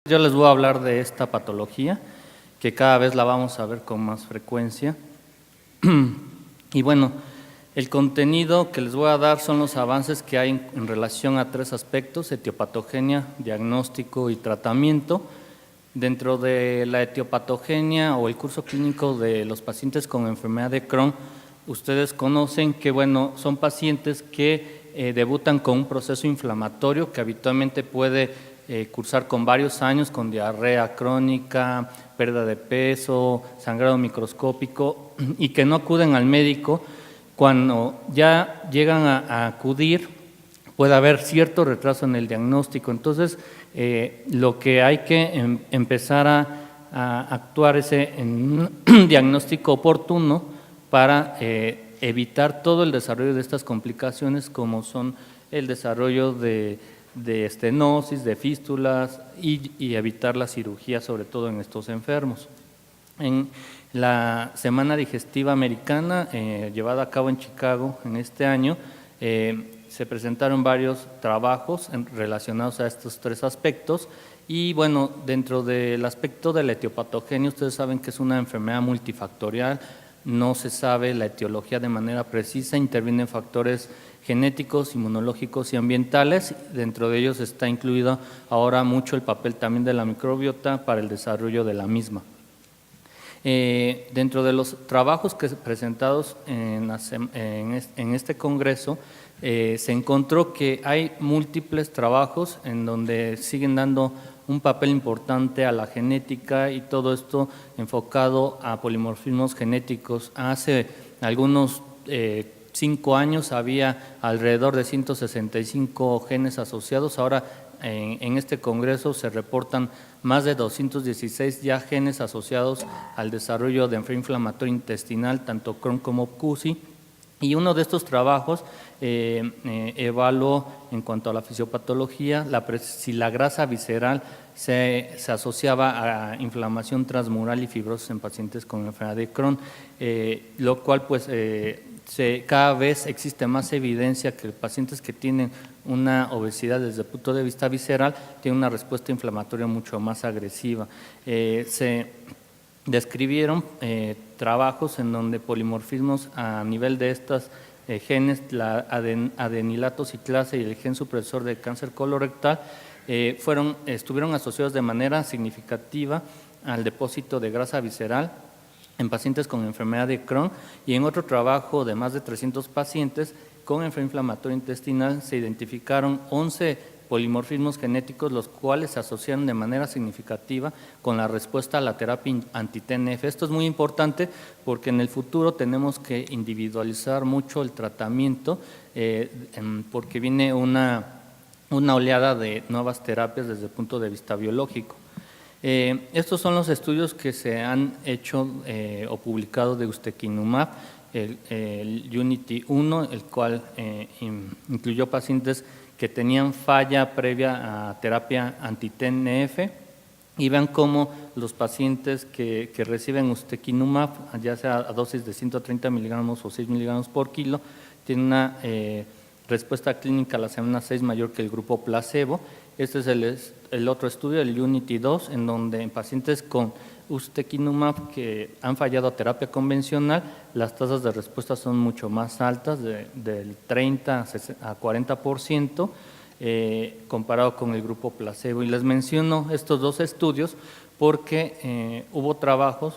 Yo les voy a hablar de esta patología, que cada vez la vamos a ver con más frecuencia. Y bueno, el contenido que les voy a dar son los avances que hay en relación a tres aspectos: etiopatogenia, diagnóstico y tratamiento. Dentro de la etiopatogenia o el curso clínico de los pacientes con enfermedad de Crohn, ustedes conocen que son pacientes que debutan con un proceso inflamatorio que habitualmente puede cursar con varios años, con diarrea crónica, pérdida de peso, sangrado microscópico, y que no acuden al médico. Cuando ya llegan a acudir, puede haber cierto retraso en el diagnóstico. Entonces, lo que hay que empezar a actuar es en un diagnóstico oportuno para evitar todo el desarrollo de estas complicaciones, como son el desarrollo de estenosis, de fístulas y evitar la cirugía, sobre todo en estos enfermos. En la Semana Digestiva Americana, llevada a cabo en Chicago en este año, se presentaron varios trabajos relacionados a estos tres aspectos. Y bueno, dentro del aspecto de la etiopatogenia, ustedes saben que es una enfermedad multifactorial, no se sabe la etiología de manera precisa, intervienen factores genéticos, inmunológicos y ambientales. Dentro de ellos está incluido ahora mucho el papel también de la microbiota para el desarrollo de la misma. Dentro de los trabajos que presentados en este congreso, se encontró que hay múltiples trabajos en donde siguen dando un papel importante a la genética, y todo esto enfocado a polimorfismos genéticos. Hace algunos 5 años había alrededor de 165 genes asociados. Ahora en este congreso se reportan más de 216 ya genes asociados al desarrollo de enfermedad inflamatoria intestinal, tanto Crohn como CUSI. Y uno de estos trabajos evaluó, en cuanto a la fisiopatología, si la grasa visceral se asociaba a inflamación transmural y fibrosis en pacientes con enfermedad de Crohn, lo cual pues cada vez existe más evidencia que pacientes que tienen una obesidad desde el punto de vista visceral tienen una respuesta inflamatoria mucho más agresiva. Se describieron trabajos en donde polimorfismos a nivel de estas genes, la adenilato ciclasa y el gen supresor de cáncer colorectal, estuvieron asociados de manera significativa al depósito de grasa visceral en pacientes con enfermedad de Crohn. Y en otro trabajo de más de 300 pacientes con enfermedad inflamatoria intestinal se identificaron 11 polimorfismos genéticos, los cuales se asociaron de manera significativa con la respuesta a la terapia anti-TNF. Esto es muy importante porque en el futuro tenemos que individualizar mucho el tratamiento, porque viene una oleada de nuevas terapias desde el punto de vista biológico. Estos son los estudios que se han hecho o publicado de ustekinumab, el Unity 1, el cual incluyó pacientes que tenían falla previa a terapia anti-TNF, y vean cómo los pacientes que reciben ustekinumab, ya sea a dosis de 130 miligramos o 6 miligramos por kilo, tienen una respuesta clínica a la semana 6 mayor que el grupo placebo. Este es el otro estudio, el Unity 2, en donde en pacientes con ustekinumab que han fallado a terapia convencional, las tasas de respuesta son mucho más altas, del 30 a 40%, comparado con el grupo placebo. Y les menciono estos dos estudios porque hubo trabajos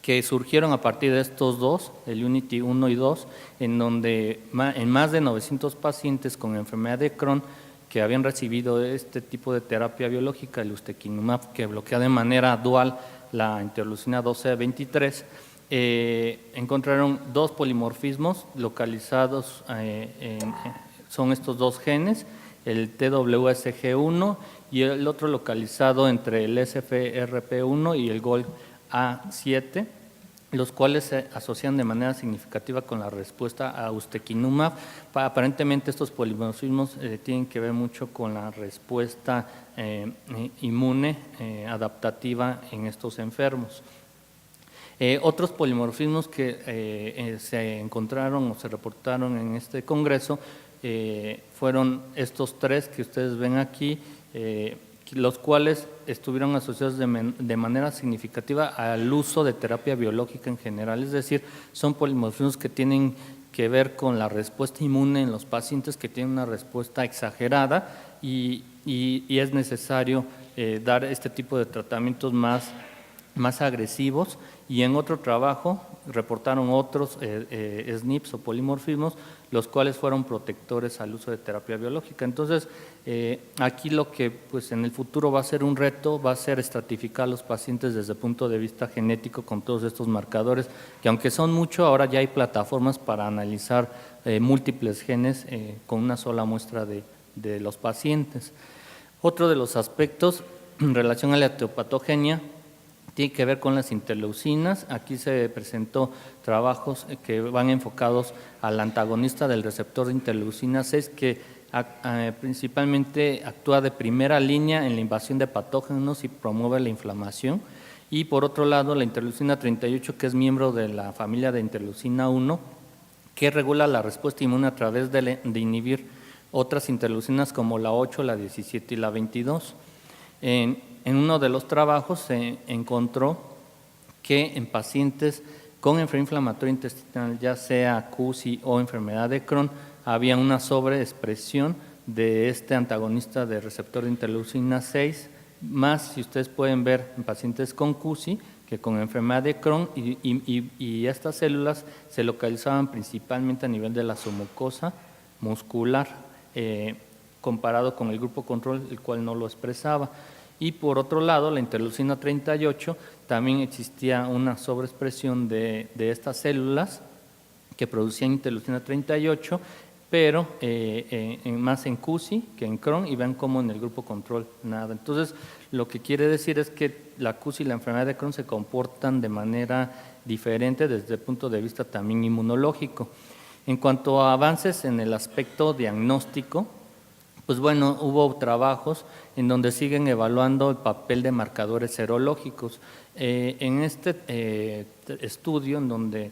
que surgieron a partir de estos dos, el Unity 1 y 2, en donde en más de 900 pacientes con enfermedad de Crohn que habían recibido este tipo de terapia biológica, el ustekinumab, que bloquea de manera dual la interleucina 12-23, encontraron dos polimorfismos localizados, son estos dos genes, el TWSG1 y el otro localizado entre el SFRP1 y el GOLA7, los cuales se asocian de manera significativa con la respuesta a ustekinumab. Aparentemente estos polimorfismos tienen que ver mucho con la respuesta inmune adaptativa en estos enfermos. Otros polimorfismos que se encontraron o se reportaron en este congreso fueron estos tres que ustedes ven aquí, que los cuales estuvieron asociados de manera significativa al uso de terapia biológica en general, es decir, son polimorfismos que tienen que ver con la respuesta inmune en los pacientes que tienen una respuesta exagerada y es necesario dar este tipo de tratamientos más agresivos. Y en otro trabajo reportaron otros SNPs o polimorfismos, los cuales fueron protectores al uso de terapia biológica. Entonces, aquí lo que pues, en el futuro va a ser un reto, va a ser estratificar a los pacientes desde el punto de vista genético con todos estos marcadores, que aunque son muchos, ahora ya hay plataformas para analizar múltiples genes con una sola muestra de los pacientes. Otro de los aspectos en relación a la etiopatogenia tiene que ver con las interleucinas. Aquí se presentó trabajos que van enfocados al antagonista del receptor de interleucina 6, que principalmente actúa de primera línea en la invasión de patógenos y promueve la inflamación. Y por otro lado, la interleucina 38, que es miembro de la familia de interleucina 1, que regula la respuesta inmune a través de inhibir otras interleucinas como la 8, la 17 y la 22. En uno de los trabajos se encontró que en pacientes con enfermedad inflamatoria intestinal, ya sea CUSI o enfermedad de Crohn, había una sobreexpresión de este antagonista de receptor de interleucina 6, más si ustedes pueden ver en pacientes con CUSI que con enfermedad de Crohn, y estas células se localizaban principalmente a nivel de la submucosa muscular, comparado con el grupo control, el cual no lo expresaba. Y por otro lado, la interleucina 38, también existía una sobreexpresión de estas células que producían interleucina 38, pero más en CUSI que en Crohn, y ven cómo en el grupo control nada. Entonces, lo que quiere decir es que la CUSI y la enfermedad de Crohn se comportan de manera diferente desde el punto de vista también inmunológico. En cuanto a avances en el aspecto diagnóstico, pues bueno, hubo trabajos en donde siguen evaluando el papel de marcadores serológicos. En este estudio, en donde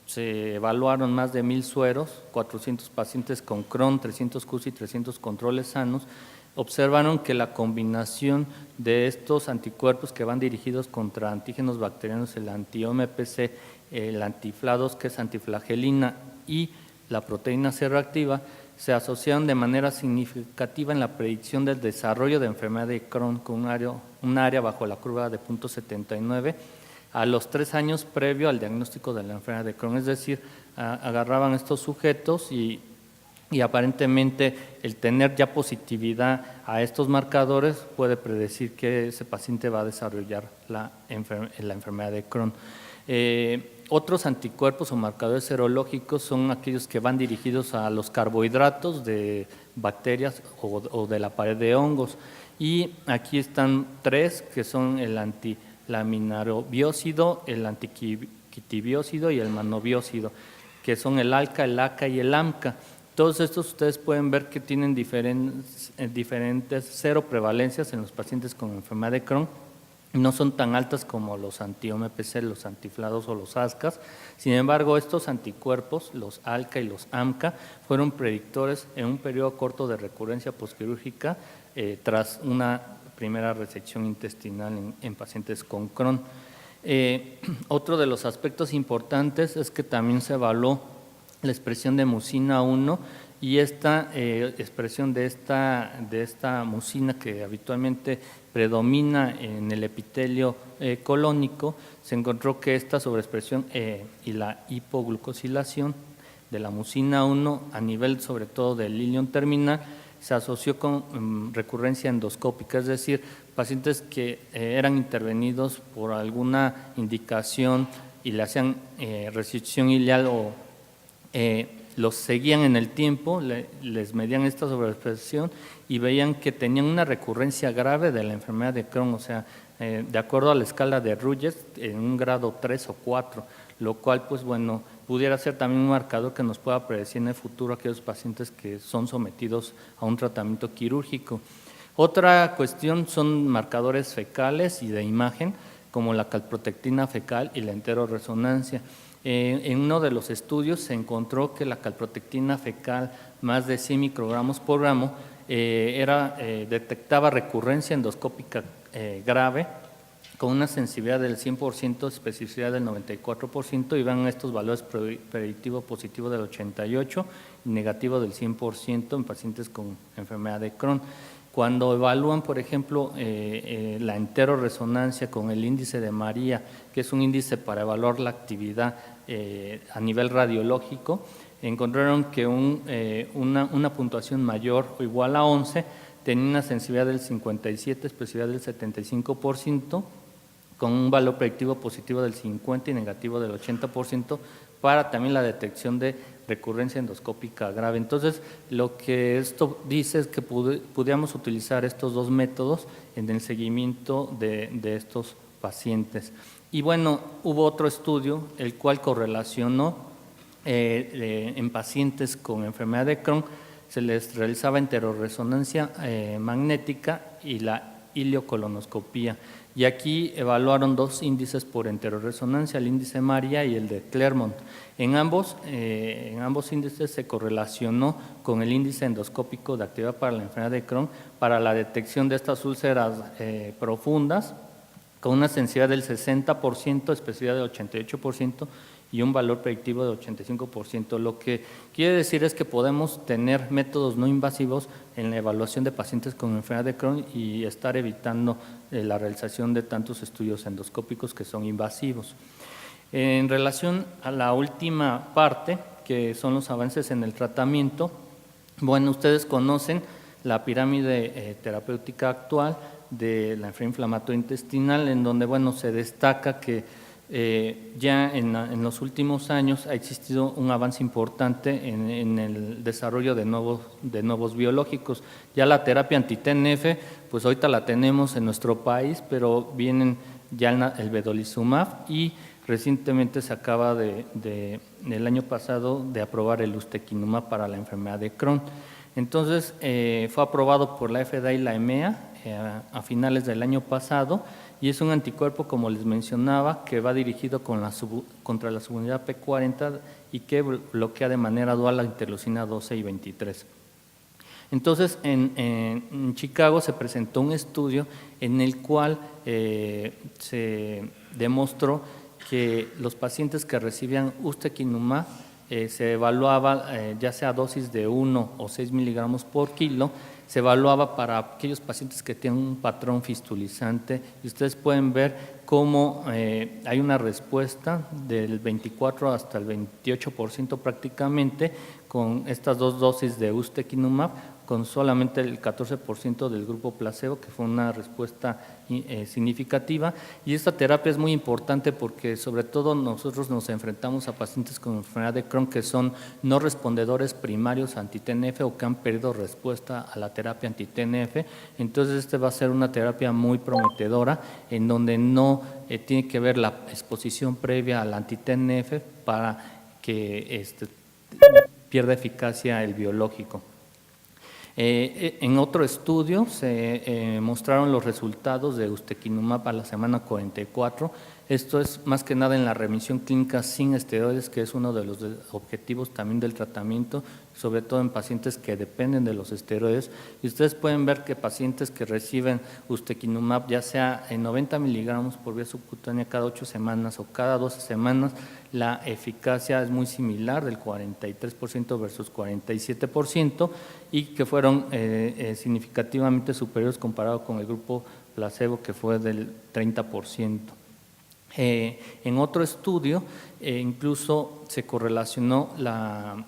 se evaluaron más de 1,000 sueros, 400 pacientes con Crohn, 300 CUSI y 300 controles sanos, observaron que la combinación de estos anticuerpos que van dirigidos contra antígenos bacterianos, el anti-OMPC, el anti-FLA2, que es antiflagelina, y la proteína C reactiva, se asociaron de manera significativa en la predicción del desarrollo de enfermedad de Crohn con un área bajo la curva de 0.79 a los 3 años previo al diagnóstico de la enfermedad de Crohn. Es decir, agarraban estos sujetos y aparentemente el tener ya positividad a estos marcadores puede predecir que ese paciente va a desarrollar la enfermedad de Crohn. Otros anticuerpos o marcadores serológicos son aquellos que van dirigidos a los carbohidratos de bacterias o de la pared de hongos. Y aquí están 3, que son el antilaminarobiósido, el antiquitibiósido y el manobiósido, que son el ALCA, el ACA y el AMCA. Todos estos ustedes pueden ver que tienen diferentes seroprevalencias en los pacientes con enfermedad de Crohn. No son tan altas como los anti-OMPC, los anti-FLA2 o los ASCAs. Sin embargo, estos anticuerpos, los ALCA y los AMCA, fueron predictores en un periodo corto de recurrencia posquirúrgica tras una primera resección intestinal en pacientes con Crohn. Otro de los aspectos importantes es que también se evaluó la expresión de mucina 1, y esta expresión de esta mucina, que habitualmente predomina en el epitelio colónico, se encontró que esta sobreexpresión y la hipoglucosilación de la mucina 1 a nivel sobre todo del ilion terminal se asoció con recurrencia endoscópica, es decir, pacientes que eran intervenidos por alguna indicación y le hacían resección ileal o los seguían en el tiempo, les medían esta sobreexpresión y veían que tenían una recurrencia grave de la enfermedad de Crohn, o sea, de acuerdo a la escala de Ruysch, en un grado 3 o 4, lo cual, pues bueno, pudiera ser también un marcador que nos pueda predecir en el futuro a aquellos pacientes que son sometidos a un tratamiento quirúrgico. Otra cuestión son marcadores fecales y de imagen, como la calprotectina fecal y la enteroresonancia. En uno de los estudios se encontró que la calprotectina fecal, más de 100 microgramos por gramo, detectaba recurrencia endoscópica grave con una sensibilidad del 100%, especificidad del 94%, y van estos valores predictivo positivo del 88% y negativo del 100% en pacientes con enfermedad de Crohn. Cuando evalúan, por ejemplo, la enteroresonancia con el índice de María, que es un índice para evaluar la actividad a nivel radiológico, encontraron que una puntuación mayor o igual a 11 tenía una sensibilidad del 57%, especificidad del 75%, con un valor predictivo positivo del 50% y negativo del 80%, para también la detección de recurrencia endoscópica grave. Entonces, lo que esto dice es que pudiéramos utilizar estos dos métodos en el seguimiento de estos pacientes. Y bueno, hubo otro estudio, el cual correlacionó en pacientes con enfermedad de Crohn, se les realizaba enteroresonancia magnética y la ileocolonoscopía. Y aquí evaluaron dos índices por enteroresonancia, el índice María y el de Clermont. En ambos índices se correlacionó con el índice endoscópico de actividad para la enfermedad de Crohn para la detección de estas úlceras profundas, con una sensibilidad del 60%, especificidad del 88% y un valor predictivo de 85%. Lo que quiere decir es que podemos tener métodos no invasivos en la evaluación de pacientes con enfermedad de Crohn y estar evitando la realización de tantos estudios endoscópicos que son invasivos. En relación a la última parte, que son los avances en el tratamiento, bueno, ustedes conocen la pirámide terapéutica actual de la enfermedad inflamatoria intestinal, en donde, bueno, se destaca que ya en los últimos años ha existido un avance importante en el desarrollo de nuevos biológicos. Ya la terapia anti-TNF, pues ahorita la tenemos en nuestro país, pero vienen ya el vedolizumab y recientemente se acaba el año pasado de aprobar el ustekinumab para la enfermedad de Crohn. Entonces, fue aprobado por la FDA y la EMEA a finales del año pasado, y es un anticuerpo, como les mencionaba, que va dirigido contra la subunidad P40 y que bloquea de manera dual la interleucina 12 y 23. Entonces, en Chicago se presentó un estudio en el cual se demostró que los pacientes que recibían ustekinumab se evaluaba, ya sea dosis de 1 o 6 miligramos por kilo, se evaluaba para aquellos pacientes que tienen un patrón fistulizante, y ustedes pueden ver cómo hay una respuesta del 24 hasta el 28% prácticamente con estas dos dosis de ustekinumab, con solamente el 14% del grupo placebo, que fue una respuesta significativa. Y esta terapia es muy importante porque sobre todo nosotros nos enfrentamos a pacientes con enfermedad de Crohn que son no respondedores primarios anti-TNF o que han perdido respuesta a la terapia anti-TNF. Entonces va a ser una terapia muy prometedora en donde no tiene que ver la exposición previa al anti-TNF para que pierda eficacia el biológico. En otro estudio se mostraron los resultados de ustekinumab a la semana 44. Esto es más que nada en la remisión clínica sin esteroides, que es uno de los objetivos también del tratamiento, sobre todo en pacientes que dependen de los esteroides. Y ustedes pueden ver que pacientes que reciben ustekinumab, ya sea en 90 miligramos por vía subcutánea cada 8 semanas o cada 12 semanas, la eficacia es muy similar, del 43% versus 47%, y que fueron significativamente superiores comparado con el grupo placebo, que fue del 30%. En otro estudio incluso se correlacionó la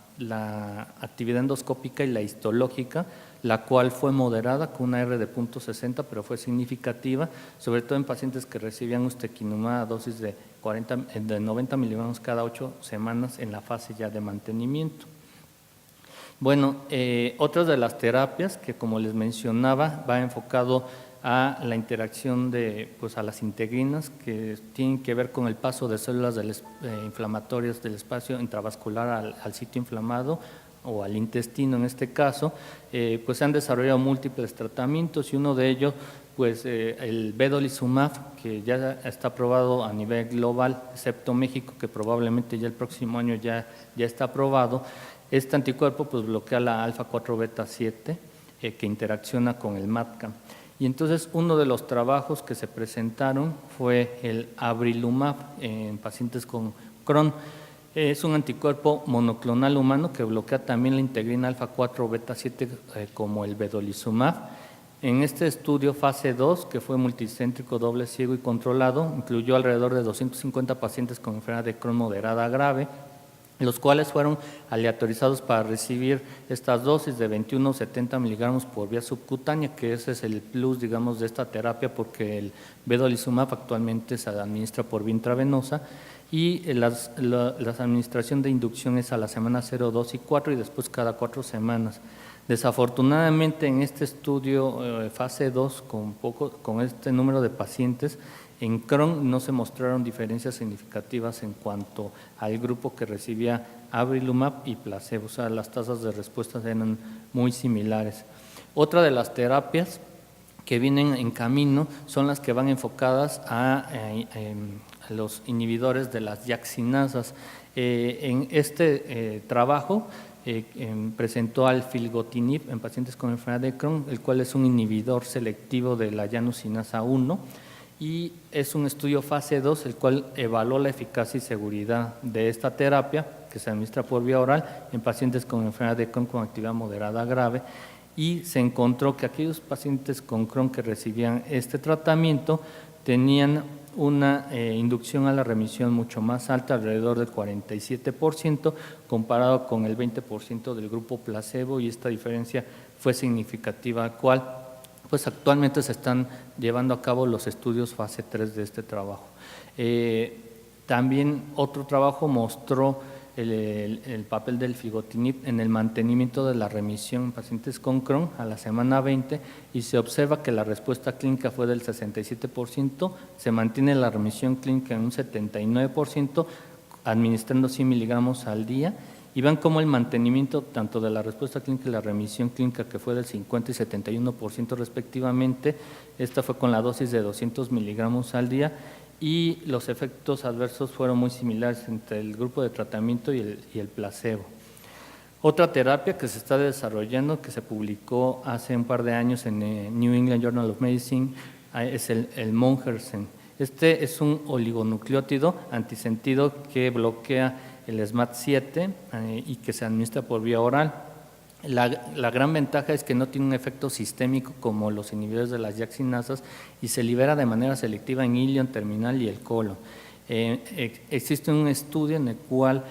actividad endoscópica y la histológica, la cual fue moderada con una R de 0.60, pero fue significativa, sobre todo en pacientes que recibían ustekinumab a dosis de 90 miligramos cada 8 semanas en la fase ya de mantenimiento. Bueno, otras de las terapias que, como les mencionaba, va enfocado a la interacción a las integrinas, que tienen que ver con el paso de células inflamatorias del espacio intravascular al sitio inflamado o al intestino en este caso. Pues se han desarrollado múltiples tratamientos, y uno de ellos, pues el vedolizumab, que ya está aprobado a nivel global, excepto México, que probablemente ya el próximo año ya está aprobado. Este anticuerpo pues bloquea la alfa 4 beta 7 que interacciona con el MATCAM. Y entonces uno de los trabajos que se presentaron fue el Abrilumab en pacientes con Crohn. Es un anticuerpo monoclonal humano que bloquea también la integrina alfa-4 beta-7 como el vedolizumab. En este estudio fase 2, que fue multicéntrico, doble ciego y controlado, incluyó alrededor de 250 pacientes con enfermedad de Crohn moderada grave, los cuales fueron aleatorizados para recibir estas dosis de 21 o 70 miligramos por vía subcutánea, que ese es el plus, digamos, de esta terapia, porque el vedolizumab actualmente se administra por vía intravenosa, y la administración de inducción es a la semana 0, 2 y 4 y después cada 4 semanas. Desafortunadamente en este estudio fase 2 con este número de pacientes en Crohn no se mostraron diferencias significativas en cuanto al grupo que recibía Abrilumab y placebo, o sea, las tasas de respuesta eran muy similares. Otra de las terapias que vienen en camino son las que van enfocadas a los inhibidores de las JAK-cinasas. En este trabajo presentó al filgotinib en pacientes con enfermedad de Crohn, el cual es un inhibidor selectivo de la llanosinasa 1, y es un estudio fase 2, el cual evaluó la eficacia y seguridad de esta terapia, que se administra por vía oral en pacientes con enfermedad de Crohn con actividad moderada grave, y se encontró que aquellos pacientes con Crohn que recibían este tratamiento tenían una inducción a la remisión mucho más alta, alrededor del 47%, comparado con el 20% del grupo placebo, y esta diferencia fue significativa, cual pues actualmente se están llevando a cabo los estudios fase 3 de este trabajo. También otro trabajo mostró el papel del filgotinib en el mantenimiento de la remisión en pacientes con Crohn a la semana 20, y se observa que la respuesta clínica fue del 67%, se mantiene la remisión clínica en un 79%, administrando 100 miligramos al día, y ven cómo el mantenimiento tanto de la respuesta clínica y la remisión clínica, que fue del 50 y 71% respectivamente, esta fue con la dosis de 200 miligramos al día, y los efectos adversos fueron muy similares entre el grupo de tratamiento y el placebo. Otra terapia que se está desarrollando, que se publicó hace un par de años en el New England Journal of Medicine, es el Mongersen. Este es un oligonucleótido antisentido que bloquea el SMAD7 y que se administra por vía oral. La gran ventaja es que no tiene un efecto sistémico como los inhibidores de las JAK-cinasas y se libera de manera selectiva en ilion, terminal y el colon. Existe un estudio en el cual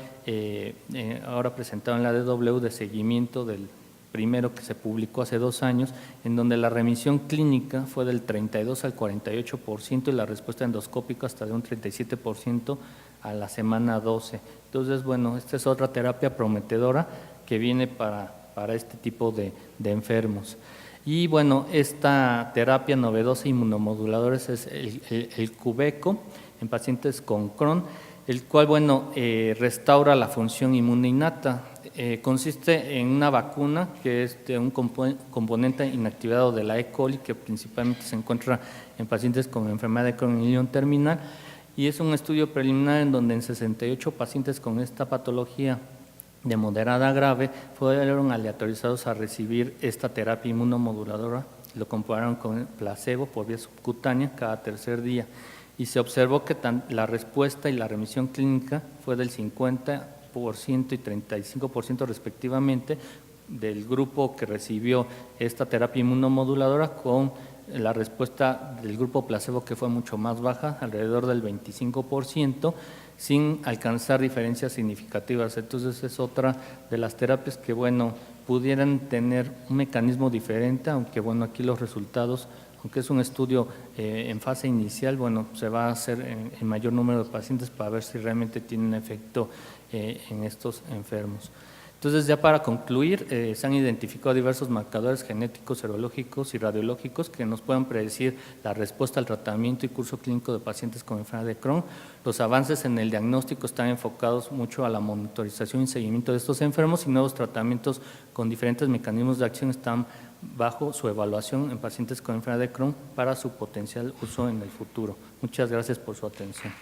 ahora presentado en la DW de seguimiento del primero, que se publicó hace 2 años, en donde la remisión clínica fue del 32 al 48% y la respuesta endoscópica hasta de un 37% a la semana 12. Entonces, bueno, esta es otra terapia prometedora que viene para este tipo de enfermos. Y bueno, esta terapia novedosa inmunomoduladores es el Qubecco en pacientes con Crohn, el cual, bueno, restaura la función inmune innata. Consiste en una vacuna que es de un componente inactivado de la E. coli, que principalmente se encuentra en pacientes con enfermedad de Crohn ilion terminal, y es un estudio preliminar en donde en 68 pacientes con esta patología de moderada a grave fueron aleatorizados a recibir esta terapia inmunomoduladora, lo compararon con el placebo por vía subcutánea cada tercer día, y se observó que la respuesta y la remisión clínica fue del 50% y 35% respectivamente del grupo que recibió esta terapia inmunomoduladora, con la respuesta del grupo placebo que fue mucho más baja, alrededor del 25%, sin alcanzar diferencias significativas. Entonces es otra de las terapias que, bueno, pudieran tener un mecanismo diferente, aunque bueno, aquí los resultados, aunque es un estudio en fase inicial, bueno, se va a hacer en mayor número de pacientes para ver si realmente tiene un efecto en estos enfermos. Entonces, ya para concluir, se han identificado diversos marcadores genéticos, serológicos y radiológicos que nos pueden predecir la respuesta al tratamiento y curso clínico de pacientes con enfermedad de Crohn. Los avances en el diagnóstico están enfocados mucho a la monitorización y seguimiento de estos enfermos, y nuevos tratamientos con diferentes mecanismos de acción están bajo su evaluación en pacientes con enfermedad de Crohn para su potencial uso en el futuro. Muchas gracias por su atención.